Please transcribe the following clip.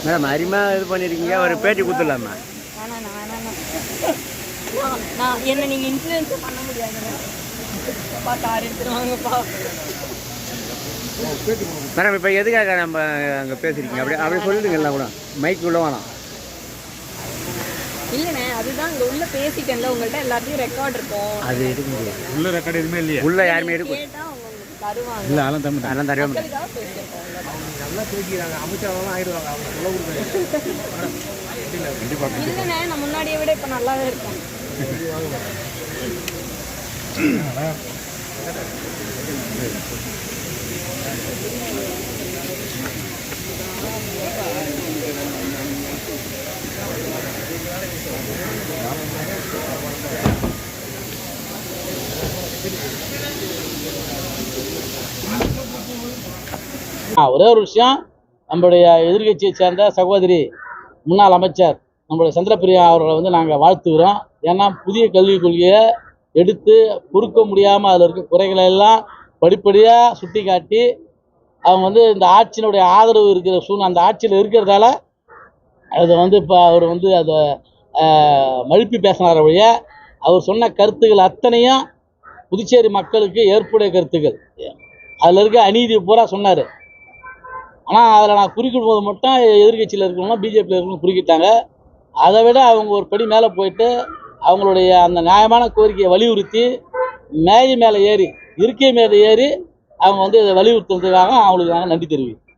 Madam அருமையா இது பண்ணியிருக்கீங்க, ஒரு பேட்டி கொடுத்துடலாமா? நான் என்ன நீங்கள் இன்ஃப்ளூயன்ஸே பண்ண முடியாதுங்க. கார் எடுத்துருவாங்கப்பா. மேடம் இப்போ எதுக்காக நம்ம அங்கே பேசுகிறீங்க? அப்படி சொல்லிடுங்க எல்லாம் கூட, மைக் உள்ள வேணாம். இல்லைண்ணே, அதுதான் இங்கே உள்ள பேசிட்டேன்ல, உங்கள்கிட்ட எல்லாத்தையும் ரெக்கார்ட் இருக்கும். அது எடுக்க முடியாது. உள்ள ரெக்கார்டு எதுவுமே இல்லையா? உள்ள யாருமே எடுக்க கேட்டால் உங்களுக்கு தருவாங்க. இல்லை அதெல்லாம் தம்பி அதெல்லாம் தருவே நல்லா பேசிக்கிறாங்க, அமைச்சரெல்லாம் ஆயிடுவாங்க அவங்க கண்டிப்பாக. இல்லைண்ணே, நான் முன்னாடியை விட இப்போ நல்லாவே இருக்கேன். ஒரே ஒரு விஷயம், நம்மளுடைய எதிர்கட்சியை சேர்ந்த சகோதரி முன்னாள் அமைச்சர் நம்மளுடைய சந்திரபிரியா அவர்களை வந்து நாங்கள் வாழ்த்துக்கிறோம். ஏன்னா புதிய கல்விக் கொள்கையை எடுத்து பொறுக்க முடியாமல் அதில் இருக்க குறைகளை எல்லாம் படிப்படியாக சுட்டி காட்டி அவங்க வந்து இந்த ஆட்சியினுடைய ஆதரவு இருக்கிற சூழ்நிலை, அந்த ஆட்சியில் இருக்கிறதால அதை வந்து இப்போ அவர் வந்து அதை மழுப்பி பேசினார் வழிய அவர் சொன்ன கருத்துக்கள் அத்தனையும் புதுச்சேரி மக்களுக்கு ஏற்புடைய கருத்துக்கள். அதில் இருக்க அநீதியை பூரா சொன்னார். ஆனால் அதில் நான் குறிக்கிடும் போது மட்டும் எதிர்கட்சியில் இருக்கணும்னா பிஜேபியில் இருக்கணும் குறிக்கிட்டாங்க. அதை விட அவங்க ஒரு படி மேலே போயிட்டு அவங்களுடைய அந்த நியாயமான கோரிக்கையை வலியுறுத்தி மேஜை மேலே ஏறி, இருக்கை மேலே ஏறி அவங்க வந்து இதை வலியுறுத்துறதுக்காக அவங்களுக்கு நாங்கள் நன்றி தெரிவிக்கிறோம்.